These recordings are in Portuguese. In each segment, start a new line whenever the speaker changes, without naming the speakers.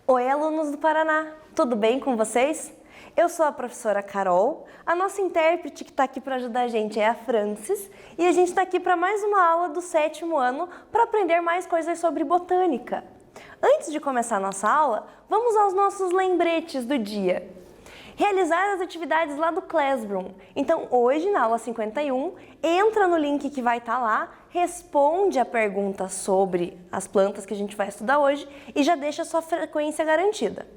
Oi, alunos do Paraná! Tudo bem com vocês? Eu sou a professora Carol, a nossa intérprete que está aqui para ajudar a gente é a Francis e a gente está aqui para mais uma aula do 7º ano para aprender mais coisas sobre botânica. Antes de começar a nossa aula, vamos aos nossos lembretes do dia. Realizar as atividades lá do Classroom. Então, hoje, na aula 51, entra no link que vai estar lá, responde a pergunta sobre as plantas que a gente vai estudar hoje e já deixa a sua frequência garantida.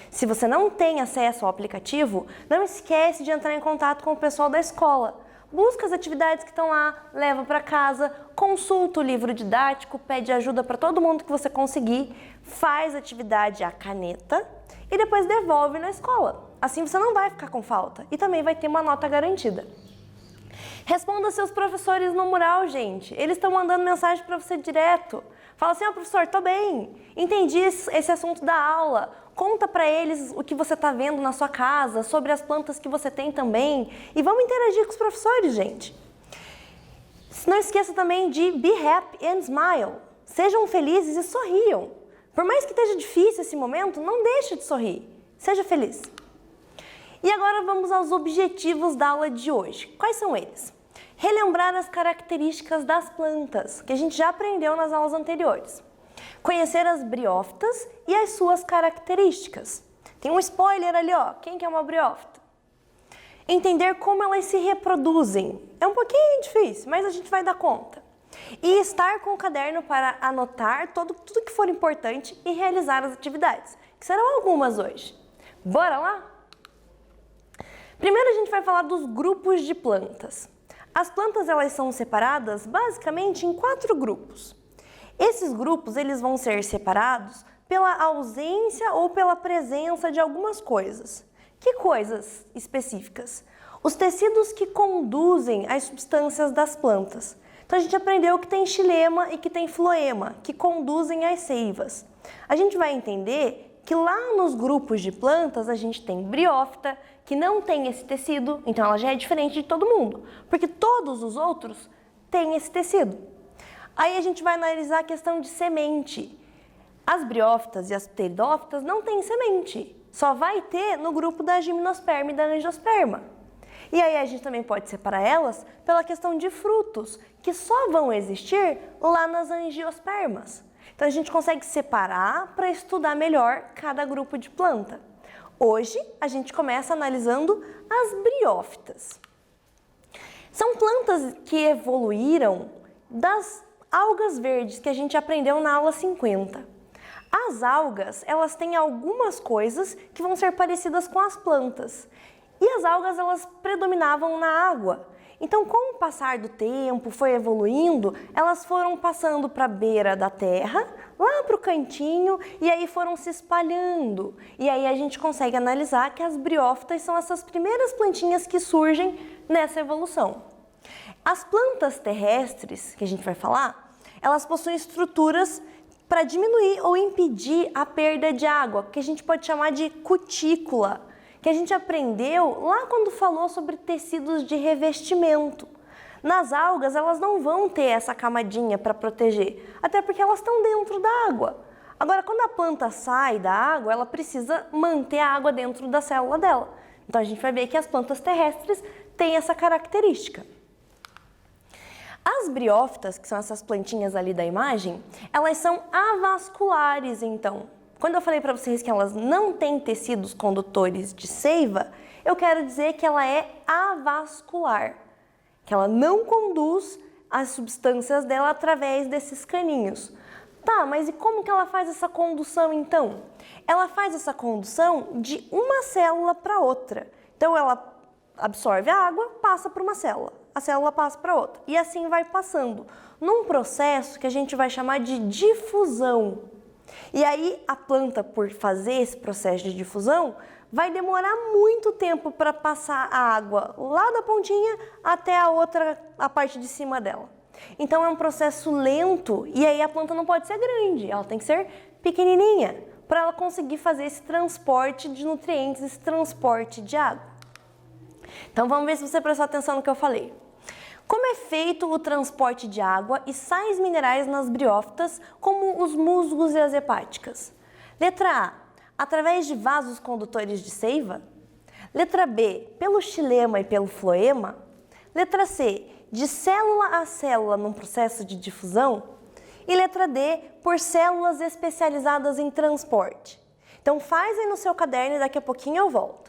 Se você não tem acesso ao aplicativo, não esquece de entrar em contato com o pessoal da escola. Busca as atividades que estão lá, leva para casa, consulta o livro didático, pede ajuda para todo mundo que você conseguir, faz a atividade à caneta e depois devolve na escola. Assim você não vai ficar com falta e também vai ter uma nota garantida. Responda seus professores no mural, gente. Eles estão mandando mensagem para você direto. Fala assim, professor, tô bem, entendi esse assunto da aula. Conta para eles o que você está vendo na sua casa, sobre as plantas que você tem também. E vamos interagir com os professores, gente. Não esqueça também de be happy and smile. Sejam felizes e sorriam. Por mais que esteja difícil esse momento, não deixe de sorrir. Seja feliz. E agora vamos aos objetivos da aula de hoje. Quais são eles? Relembrar as características das plantas, que a gente já aprendeu nas aulas anteriores. Conhecer as briófitas e as suas características. Tem um spoiler ali, ó. Quem que é uma briófita? Entender como elas se reproduzem. É um pouquinho difícil, mas a gente vai dar conta. E estar com o caderno para anotar tudo que for importante e realizar as atividades, que serão algumas hoje. Bora lá? Primeiro a gente vai falar dos grupos de plantas. As plantas elas são separadas basicamente em 4 grupos. Esses grupos eles vão ser separados pela ausência ou pela presença de algumas coisas. Que coisas específicas? Os tecidos que conduzem as substâncias das plantas. Então a gente aprendeu que tem xilema e que tem floema, que conduzem as seivas. A gente vai entender que lá nos grupos de plantas a gente tem briófita, que não tem esse tecido, então ela já é diferente de todo mundo, porque todos os outros têm esse tecido. Aí a gente vai analisar a questão de semente. As briófitas e as pteridófitas não têm semente, só vai ter no grupo da gimnosperma e da angiosperma. E aí a gente também pode separar elas pela questão de frutos, que só vão existir lá nas angiospermas. Então a gente consegue separar para estudar melhor cada grupo de planta. Hoje a gente começa analisando as briófitas. São plantas que evoluíram das algas verdes que a gente aprendeu na aula 50. As algas, elas têm algumas coisas que vão ser parecidas com as plantas. E as algas, elas predominavam na água. Então, com o passar do tempo, foi evoluindo, elas foram passando para a beira da terra, lá para o cantinho, e aí foram se espalhando. E aí a gente consegue analisar que as briófitas são essas primeiras plantinhas que surgem nessa evolução. As plantas terrestres, que a gente vai falar, elas possuem estruturas para diminuir ou impedir a perda de água, que a gente pode chamar de cutícula, que a gente aprendeu lá quando falou sobre tecidos de revestimento. Nas algas, elas não vão ter essa camadinha para proteger, até porque elas estão dentro da água. Agora, quando a planta sai da água, ela precisa manter a água dentro da célula dela. Então, a gente vai ver que as plantas terrestres têm essa característica. As briófitas, que são essas plantinhas ali da imagem, elas são avasculares, então. Quando eu falei para vocês que elas não têm tecidos condutores de seiva, eu quero dizer que ela é avascular, que ela não conduz as substâncias dela através desses caninhos. Tá, mas e como que ela faz essa condução então? Ela faz essa condução de uma célula para outra. Então ela absorve a água, passa para uma célula, a célula passa para outra e assim vai passando, num processo que a gente vai chamar de difusão. E aí a planta, por fazer esse processo de difusão, vai demorar muito tempo para passar a água lá da pontinha até a parte de cima dela. Então é um processo lento e aí a planta não pode ser grande, ela tem que ser pequenininha para ela conseguir fazer esse transporte de nutrientes, esse transporte de água. Então vamos ver se você prestou atenção no que eu falei. Como é feito o transporte de água e sais minerais nas briófitas, como os musgos e as hepáticas? Letra A. Através de vasos condutores de seiva? Letra B, pelo xilema e pelo floema? Letra C, de célula a célula num processo de difusão? E letra D, por células especializadas em transporte? Então faz aí no seu caderno e daqui a pouquinho eu volto.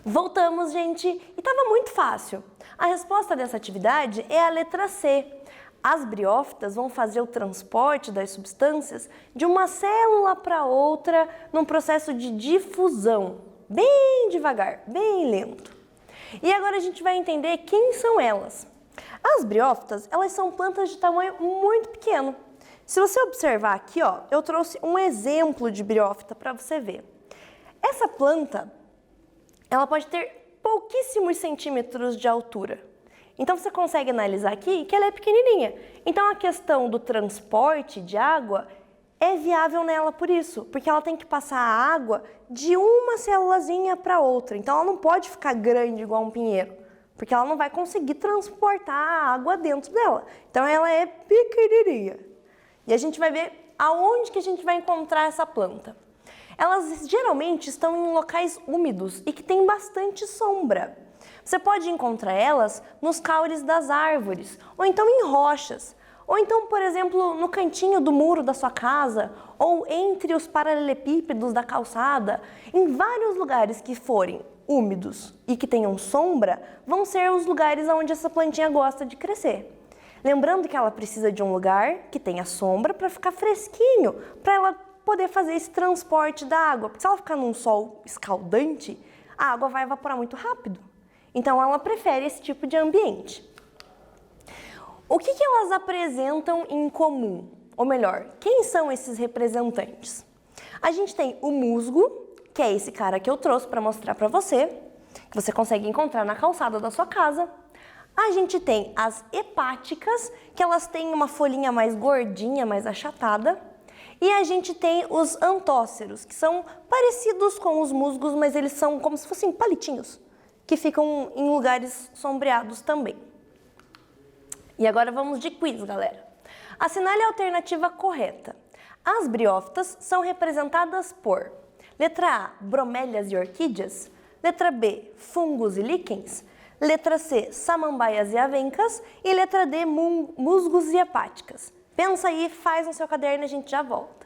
Voltamos, gente, e estava muito fácil. A resposta dessa atividade é a letra C. As briófitas vão fazer o transporte das substâncias de uma célula para outra num processo de difusão, bem devagar, bem lento. E agora a gente vai entender quem são elas. As briófitas, elas são plantas de tamanho muito pequeno. Se você observar aqui, ó, eu trouxe um exemplo de briófita para você ver. Essa planta, ela pode ter pouquíssimos centímetros de altura. Então você consegue analisar aqui que ela é pequenininha. Então a questão do transporte de água é viável nela por isso, porque ela tem que passar a água de uma célulazinha para outra. Então ela não pode ficar grande igual um pinheiro, porque ela não vai conseguir transportar a água dentro dela. Então ela é pequenininha. E a gente vai ver aonde que a gente vai encontrar essa planta. Elas geralmente estão em locais úmidos e que tem bastante sombra. Você pode encontrar elas nos caules das árvores, ou então em rochas, ou então, por exemplo, no cantinho do muro da sua casa, ou entre os paralelepípedos da calçada. Em vários lugares que forem úmidos e que tenham sombra, vão ser os lugares onde essa plantinha gosta de crescer. Lembrando que ela precisa de um lugar que tenha sombra para ficar fresquinho, para ela poder fazer esse transporte da água. Porque se ela ficar num sol escaldante, a água vai evaporar muito rápido. Então ela prefere esse tipo de ambiente. O que elas apresentam em comum? Ou melhor, quem são esses representantes? A gente tem o musgo, que é esse cara que eu trouxe para mostrar para você, que você consegue encontrar na calçada da sua casa. A gente tem as hepáticas, que elas têm uma folhinha mais gordinha, mais achatada. E a gente tem os antóceros, que são parecidos com os musgos, mas eles são como se fossem palitinhos, que ficam em lugares sombreados também. E agora vamos de quiz, galera. Assinale a alternativa correta. As briófitas são representadas por letra A, bromélias e orquídeas, letra B, fungos e líquens, letra C, samambaias e avencas e letra D, musgos e hepáticas. Pensa aí, faz no seu caderno e a gente já volta.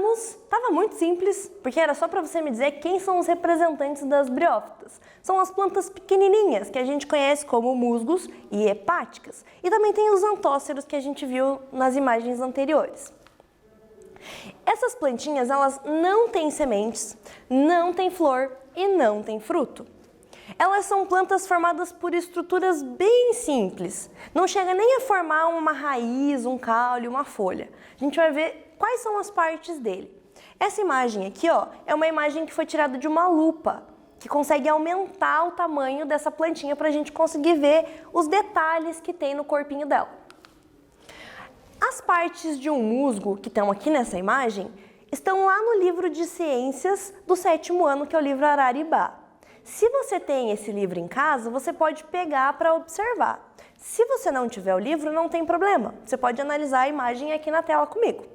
anos, estava muito simples, porque era só para você me dizer quem são os representantes das briófitas. São as plantas pequenininhas, que a gente conhece como musgos e hepáticas. E também tem os antóceros que a gente viu nas imagens anteriores. Essas plantinhas, elas não têm sementes, não têm flor e não têm fruto. Elas são plantas formadas por estruturas bem simples. Não chega nem a formar uma raiz, um caule, uma folha. A gente vai ver quais são as partes dele. Essa imagem aqui, ó, é uma imagem que foi tirada de uma lupa, que consegue aumentar o tamanho dessa plantinha para a gente conseguir ver os detalhes que tem no corpinho dela. As partes de um musgo que estão aqui nessa imagem estão lá no livro de ciências do 7º ano, que é o livro Araribá. Se você tem esse livro em casa, você pode pegar para observar. Se você não tiver o livro, não tem problema. Você pode analisar a imagem aqui na tela comigo.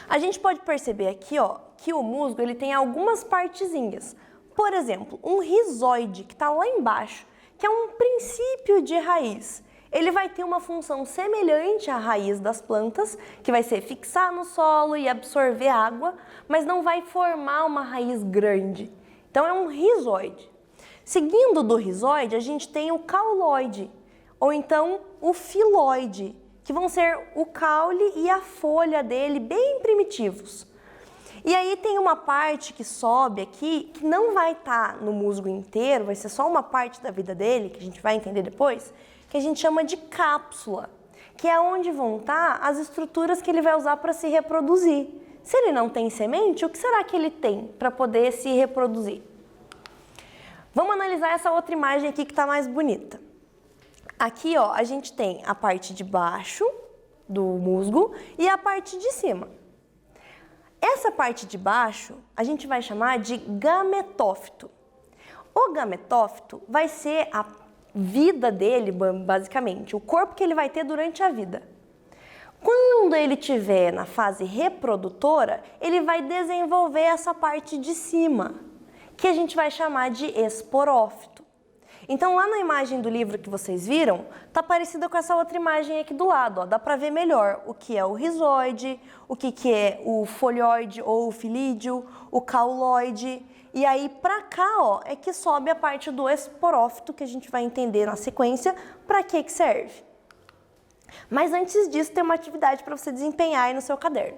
A gente pode perceber aqui, ó, que o musgo ele tem algumas partezinhas. Por exemplo, um rizoide, que está lá embaixo, que é um princípio de raiz. Ele vai ter uma função semelhante à raiz das plantas, que vai ser fixar no solo e absorver água, mas não vai formar uma raiz grande. Então é um rizoide. Seguindo do rizoide, a gente tem o cauloide, ou então o filoide, que vão ser o caule e a folha dele bem primitivos. E aí tem uma parte que sobe aqui, que não vai estar no musgo inteiro, vai ser só uma parte da vida dele, que a gente vai entender depois, que a gente chama de cápsula, que é onde vão estar as estruturas que ele vai usar para se reproduzir. Se ele não tem semente, o que será que ele tem para poder se reproduzir? Vamos analisar essa outra imagem aqui que está mais bonita. Aqui, ó, a gente tem a parte de baixo do musgo e a parte de cima. Essa parte de baixo a gente vai chamar de gametófito. O gametófito vai ser a vida dele, basicamente, o corpo que ele vai ter durante a vida. Quando ele estiver na fase reprodutora, ele vai desenvolver essa parte de cima, que a gente vai chamar de esporófito. Então, lá na imagem do livro que vocês viram, tá parecida com essa outra imagem aqui do lado, ó. Dá para ver melhor o que é o rizoide, o que é o folioide ou o filídeo, o cauloide. E aí, para cá, ó, é que sobe a parte do esporófito, que a gente vai entender na sequência para que serve. Mas antes disso, tem uma atividade para você desempenhar aí no seu caderno.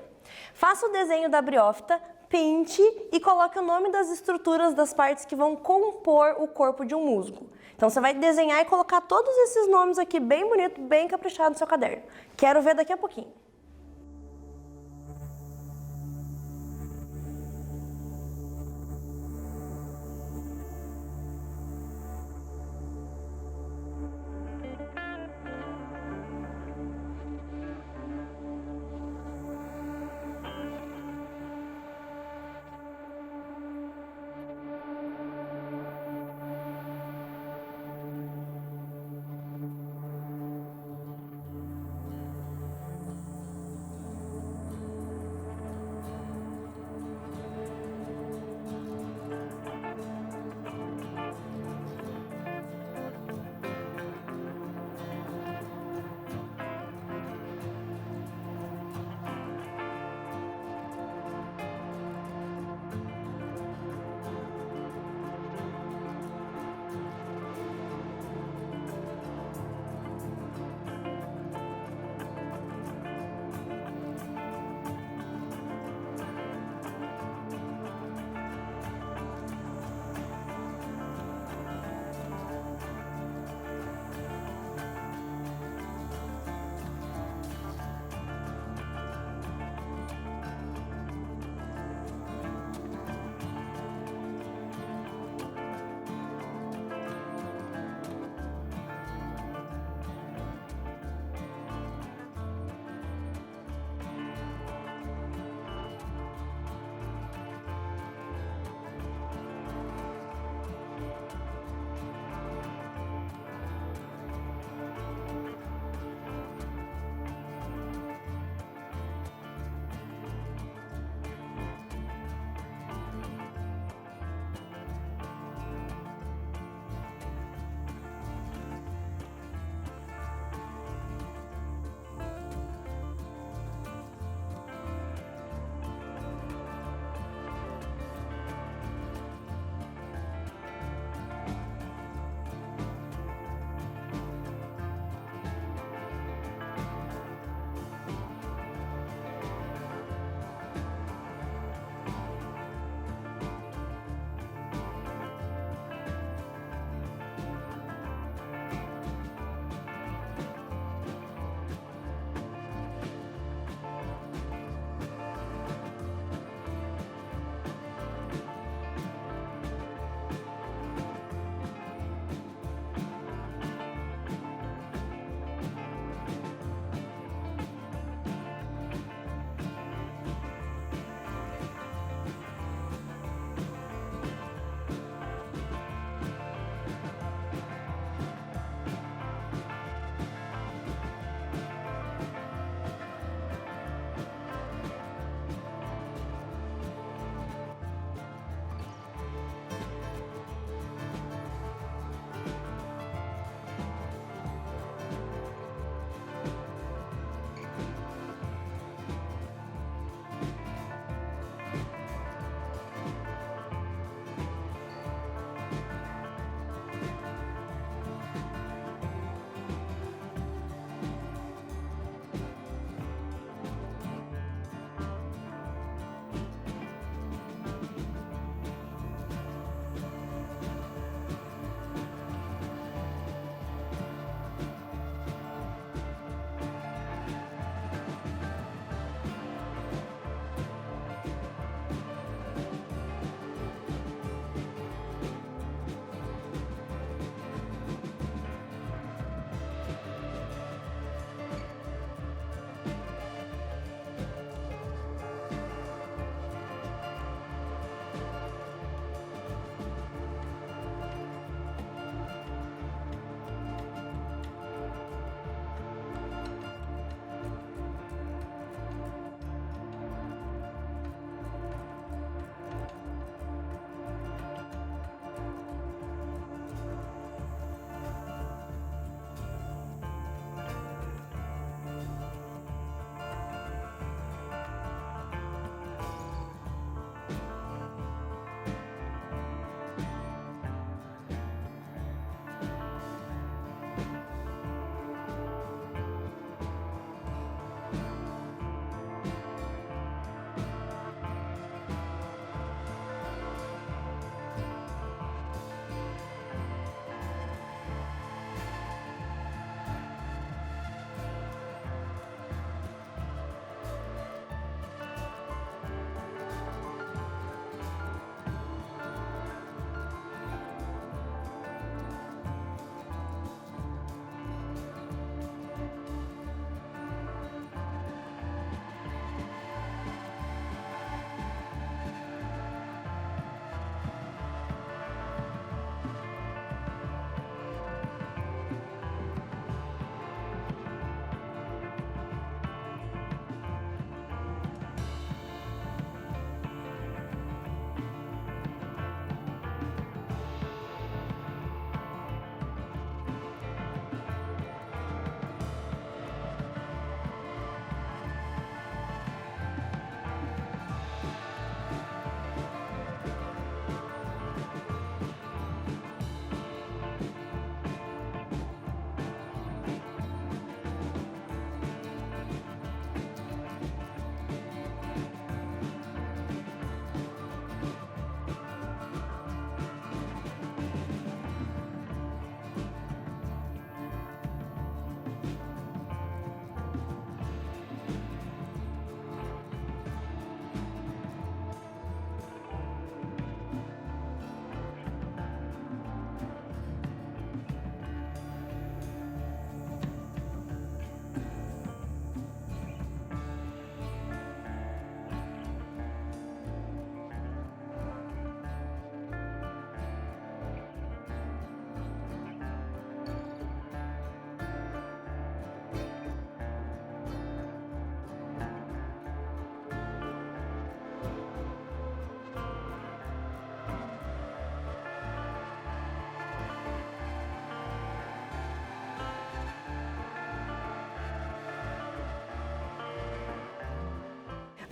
Faça o desenho da briófita, pinte e coloque o nome das estruturas das partes que vão compor o corpo de um musgo. Então, você vai desenhar e colocar todos esses nomes aqui bem bonito, bem caprichado no seu caderno. Quero ver daqui a pouquinho.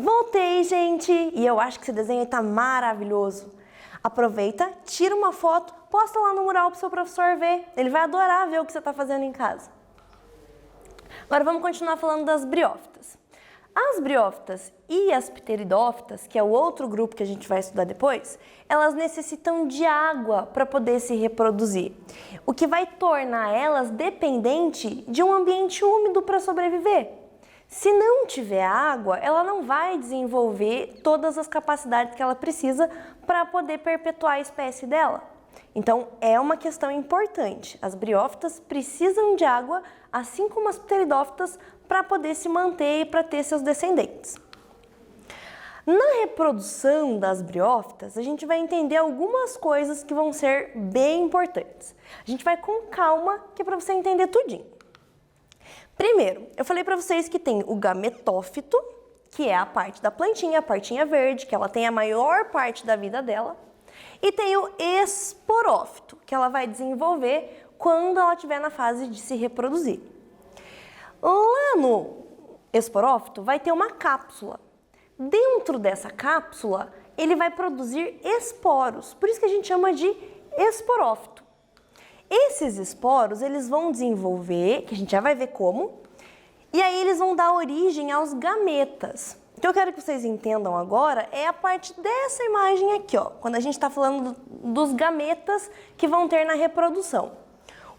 Voltei, gente! E eu acho que esse desenho está maravilhoso. Aproveita, tira uma foto, posta lá no mural para o seu professor ver. Ele vai adorar ver o que você está fazendo em casa. Agora vamos continuar falando das briófitas. As briófitas e as pteridófitas, que é o outro grupo que a gente vai estudar depois, elas necessitam de água para poder se reproduzir, o que vai tornar elas dependentes de um ambiente úmido para sobreviver. Se não tiver água, ela não vai desenvolver todas as capacidades que ela precisa para poder perpetuar a espécie dela. Então, é uma questão importante. As briófitas precisam de água, assim como as pteridófitas, para poder se manter e para ter seus descendentes. Na reprodução das briófitas, a gente vai entender algumas coisas que vão ser bem importantes. A gente vai com calma, que é para você entender tudinho. Primeiro, eu falei para vocês que tem o gametófito, que é a parte da plantinha, a partinha verde, que ela tem a maior parte da vida dela. E tem o esporófito, que ela vai desenvolver quando ela estiver na fase de se reproduzir. Lá no esporófito vai ter uma cápsula. Dentro dessa cápsula, ele vai produzir esporos, por isso que a gente chama de esporófito. Esses esporos, eles vão desenvolver, que a gente já vai ver como, e aí eles vão dar origem aos gametas. O que eu quero que vocês entendam agora é a parte dessa imagem aqui, ó, quando a gente está falando dos gametas que vão ter na reprodução.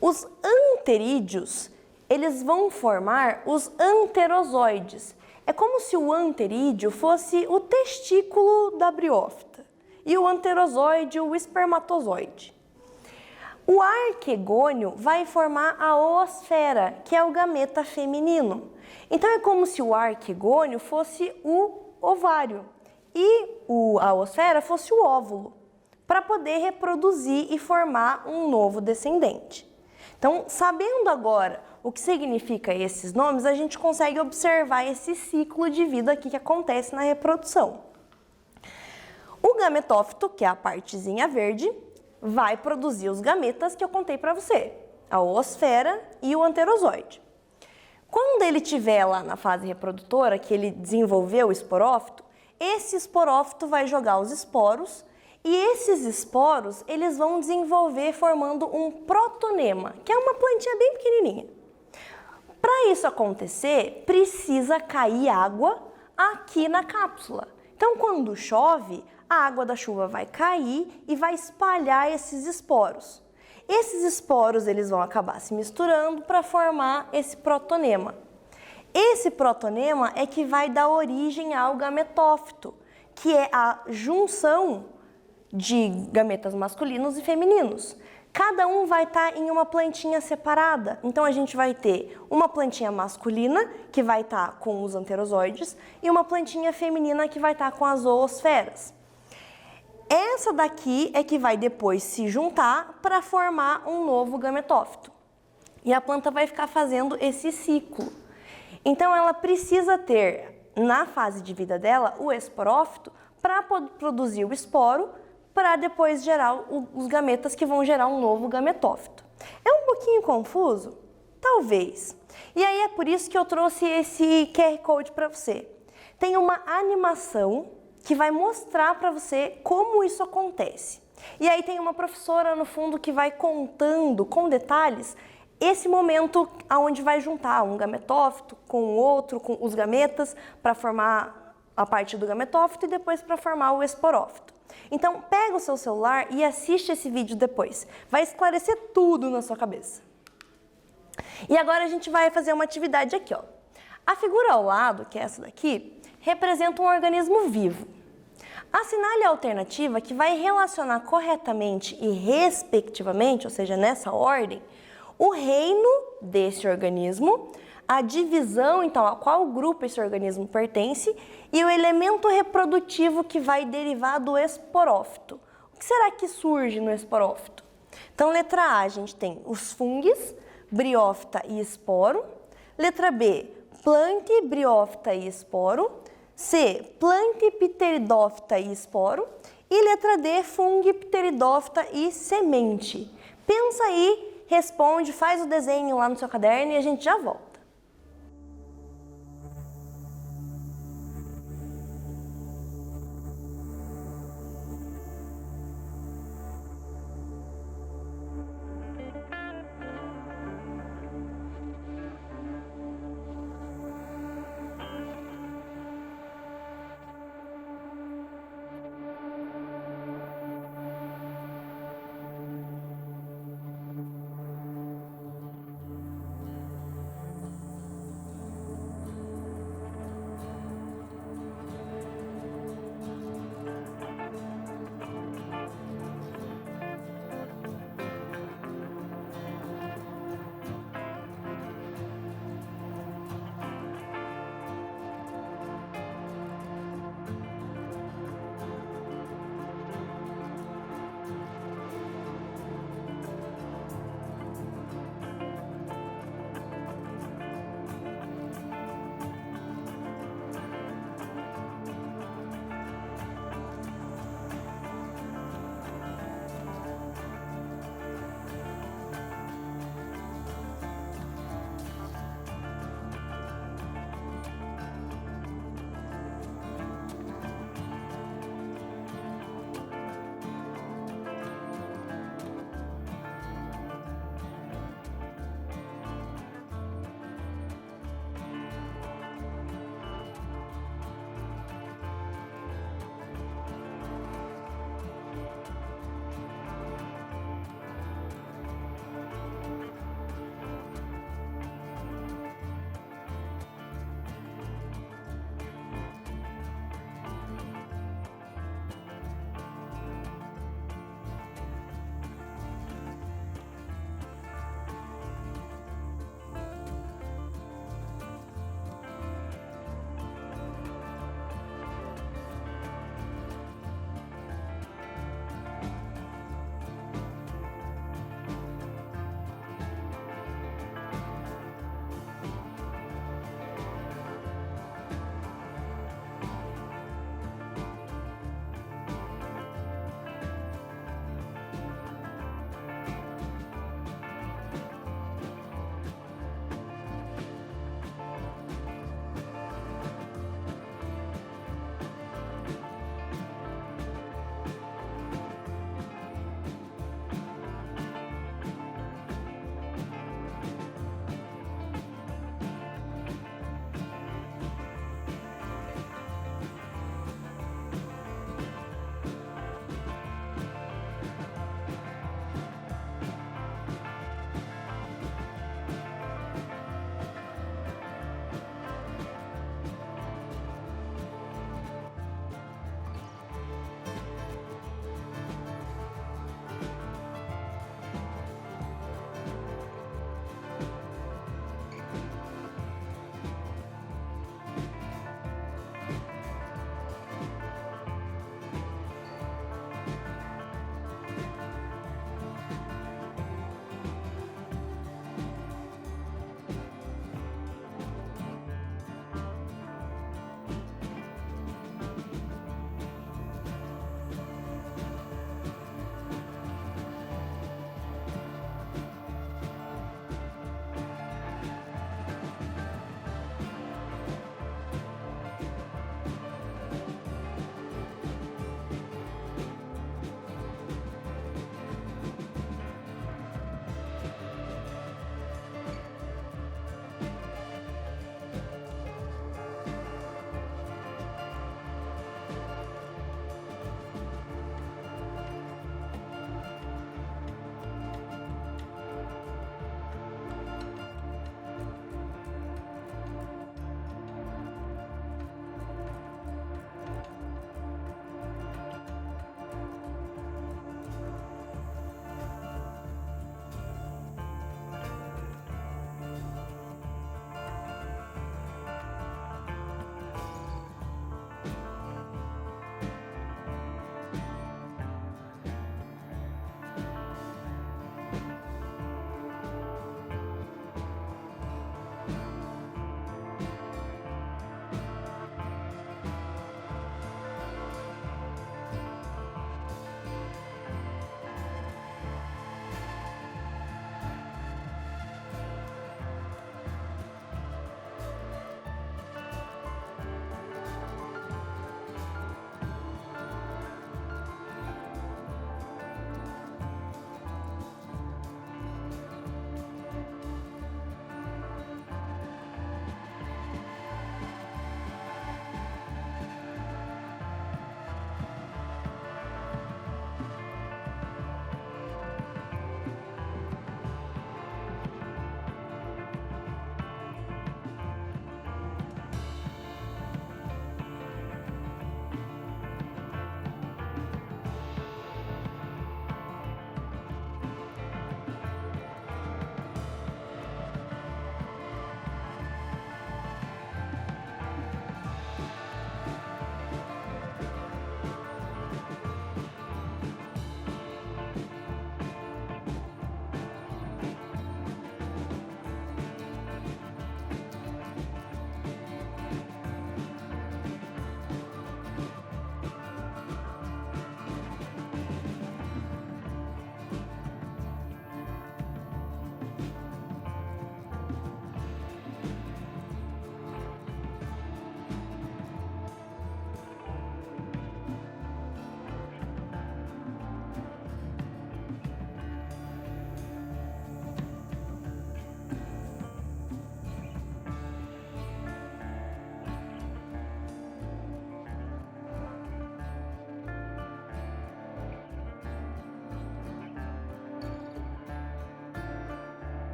Os anterídeos, eles vão formar os anterozoides. É como se o anterídeo fosse o testículo da briófita e o anterozoide o espermatozoide. O arquegônio vai formar a oosfera, que é o gameta feminino. Então é como se o arquegônio fosse o ovário e a oosfera fosse o óvulo, para poder reproduzir e formar um novo descendente. Então, sabendo agora o que significa esses nomes, a gente consegue observar esse ciclo de vida aqui que acontece na reprodução. O gametófito, que é a partezinha verde, vai produzir os gametas que eu contei para você, a oosfera e o anterozoide. Quando ele estiver lá na fase reprodutora, que ele desenvolveu o esporófito, esse esporófito vai jogar os esporos e esses esporos eles vão desenvolver formando um protonema, que é uma plantinha bem pequenininha. Para isso acontecer, precisa cair água aqui na cápsula. Então, quando chove, a água da chuva vai cair e vai espalhar esses esporos. Esses esporos eles vão acabar se misturando para formar esse protonema. Esse protonema é que vai dar origem ao gametófito, que é a junção de gametas masculinos e femininos. Cada um vai estar em uma plantinha separada. Então, a gente vai ter uma plantinha masculina, que vai estar com os anterozoides, e uma plantinha feminina, que vai estar com as zoosferas. Essa daqui é que vai depois se juntar para formar um novo gametófito. E a planta vai ficar fazendo esse ciclo. Então, ela precisa ter, na fase de vida dela, o esporófito para produzir o esporo, para depois gerar os gametas que vão gerar um novo gametófito. É um pouquinho confuso? Talvez. E aí é por isso que eu trouxe esse QR Code para você. Tem uma animação que vai mostrar para você como isso acontece. E aí tem uma professora no fundo que vai contando com detalhes esse momento onde vai juntar um gametófito com o outro, com os gametas, para formar a parte do gametófito e depois para formar o esporófito. Então, pega o seu celular e assiste esse vídeo depois. Vai esclarecer tudo na sua cabeça. E agora a gente vai fazer uma atividade aqui, ó. A figura ao lado, que é essa daqui, representa um organismo vivo. Assinale a alternativa que vai relacionar corretamente e respectivamente, ou seja, nessa ordem, o reino desse organismo, a divisão, então, a qual grupo esse organismo pertence e o elemento reprodutivo que vai derivar do esporófito. O que será que surge no esporófito? Então, letra A, a gente tem os fungos, briófita e esporo. Letra B, plante, briófita e esporo. C, plante, pteridófita e esporo. E letra D, fungo, pteridófita e semente. Pensa aí, responde, faz o desenho lá no seu caderno e a gente já volta.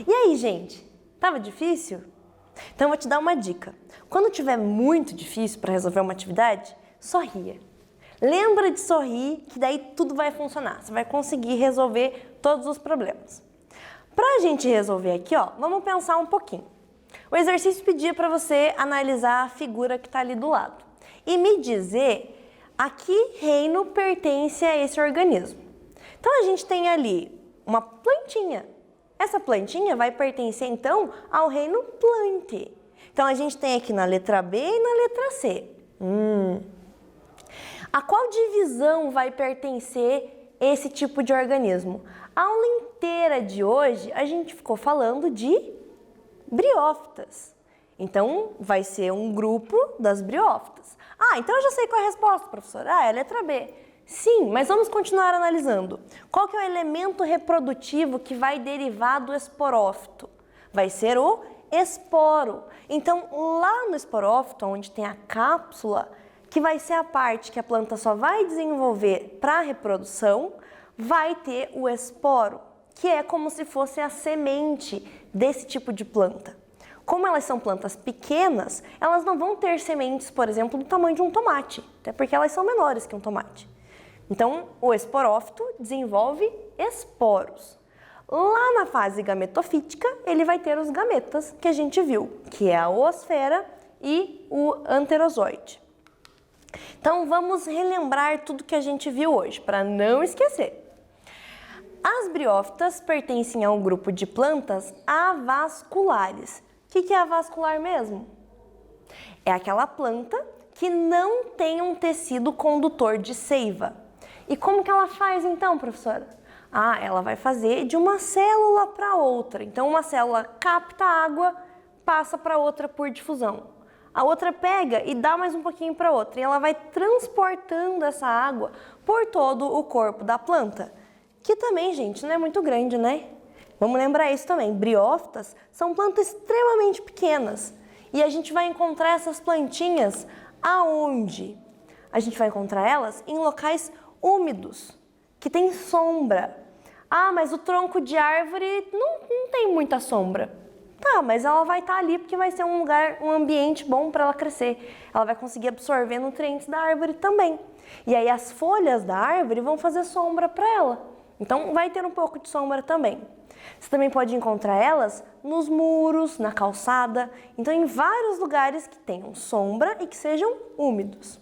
E aí, gente, tava difícil? Então eu vou te dar uma dica. Quando tiver muito difícil para resolver uma atividade, sorria. Lembra de sorrir, que daí tudo vai funcionar. Você vai conseguir resolver todos os problemas. Para a gente resolver aqui, ó, vamos pensar um pouquinho. O exercício pedia para você analisar a figura que está ali do lado e me dizer a que reino pertence a esse organismo. Então a gente tem ali uma plantinha. Essa plantinha vai pertencer então ao reino Plantae. Então a gente tem aqui na letra B e na letra C. A qual divisão vai pertencer esse tipo de organismo? A aula inteira de hoje a gente ficou falando de briófitas. Então vai ser um grupo das briófitas. Então eu já sei qual é a resposta, professora. É a letra B. Sim, mas vamos continuar analisando. Qual que é o elemento reprodutivo que vai derivar do esporófito? Vai ser o esporo. Então, lá no esporófito, onde tem a cápsula, que vai ser a parte que a planta só vai desenvolver para a reprodução, vai ter o esporo, que é como se fosse a semente desse tipo de planta. Como elas são plantas pequenas, elas não vão ter sementes, por exemplo, do tamanho de um tomate, até porque elas são menores que um tomate. Então, o esporófito desenvolve esporos. Lá na fase gametofítica, ele vai ter os gametas que a gente viu, que é a oosfera e o anterozoide. Então, vamos relembrar tudo que a gente viu hoje, para não esquecer. As briófitas pertencem a um grupo de plantas avasculares. O que é avascular mesmo? É aquela planta que não tem um tecido condutor de seiva. E como que ela faz então, professora? Ela vai fazer de uma célula para outra. Então, uma célula capta água, passa para outra por difusão. A outra pega e dá mais um pouquinho para outra. E ela vai transportando essa água por todo o corpo da planta. Que também, gente, não é muito grande, né? Vamos lembrar isso também. Briófitas são plantas extremamente pequenas. E a gente vai encontrar essas plantinhas aonde? A gente vai encontrar elas em locais úmidos, que tem sombra. Mas o tronco de árvore não tem muita sombra. Tá, mas ela vai estar ali porque vai ser um lugar, um ambiente bom para ela crescer. Ela vai conseguir absorver nutrientes da árvore também. E aí as folhas da árvore vão fazer sombra para ela. Então vai ter um pouco de sombra também. Você também pode encontrar elas nos muros, na calçada. Então em vários lugares que tenham sombra e que sejam úmidos.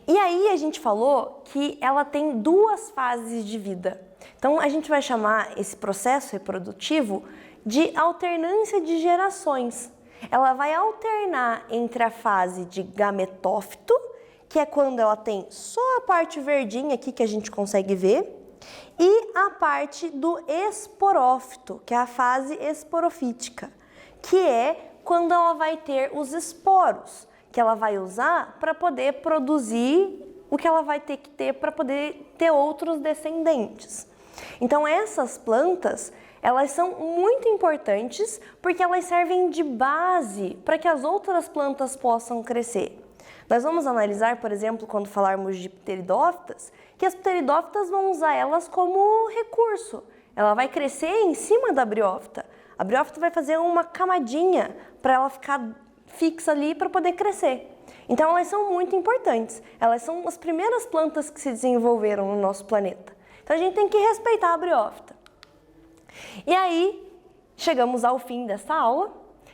E aí a gente falou que ela tem duas fases de vida. Então a gente vai chamar esse processo reprodutivo de alternância de gerações. Ela vai alternar entre a fase de gametófito, que é quando ela tem só a parte verdinha aqui que a gente consegue ver, e a parte do esporófito, que é a fase esporofítica, que é quando ela vai ter os esporos, que ela vai usar para poder produzir o que ela vai ter que ter para poder ter outros descendentes. Então essas plantas, elas são muito importantes porque elas servem de base para que as outras plantas possam crescer. Nós vamos analisar, por exemplo, quando falarmos de pteridófitas, que as pteridófitas vão usar elas como recurso. Ela vai crescer em cima da briófita. A briófita vai fazer uma camadinha para ela ficar fixa ali para poder crescer. Então elas são muito importantes. Elas são as primeiras plantas que se desenvolveram no nosso planeta. Então a gente tem que respeitar a briófita. E aí, chegamos ao fim dessa aula.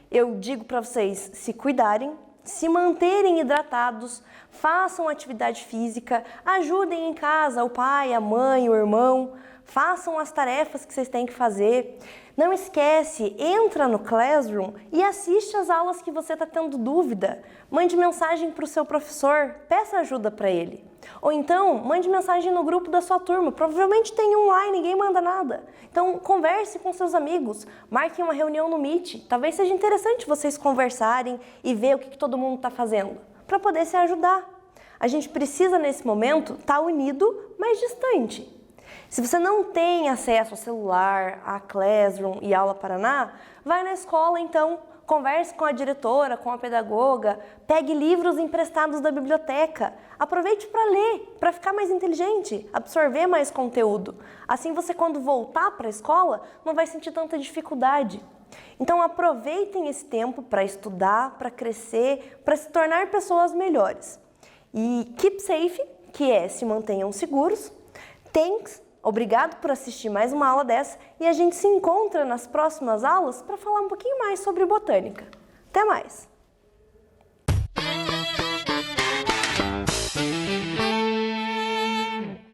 Eu digo para vocês se cuidarem, se manterem hidratados, façam atividade física, ajudem em casa o pai, a mãe, o irmão, façam as tarefas que vocês têm que fazer. Não esquece, entra no Classroom e assiste as aulas que você está tendo dúvida. Mande mensagem para o seu professor, peça ajuda para ele. Ou então, mande mensagem no grupo da sua turma, provavelmente tem um lá e ninguém manda nada. Então, converse com seus amigos, marque uma reunião no Meet. Talvez seja interessante vocês conversarem e ver o que todo mundo está fazendo, para poder se ajudar. A gente precisa, nesse momento, estar unido, mas distante. Se você não tem acesso ao celular, a Classroom e Aula Paraná, vai na escola então, converse com a diretora, com a pedagoga, pegue livros emprestados da biblioteca, aproveite para ler, para ficar mais inteligente, absorver mais conteúdo. Assim você, quando voltar para a escola, não vai sentir tanta dificuldade. Então aproveitem esse tempo para estudar, para crescer, para se tornar pessoas melhores. E keep safe, que é se mantenham seguros. Thanks, obrigado por assistir mais uma aula dessa e a gente se encontra nas próximas aulas para falar um pouquinho mais sobre botânica. Até mais!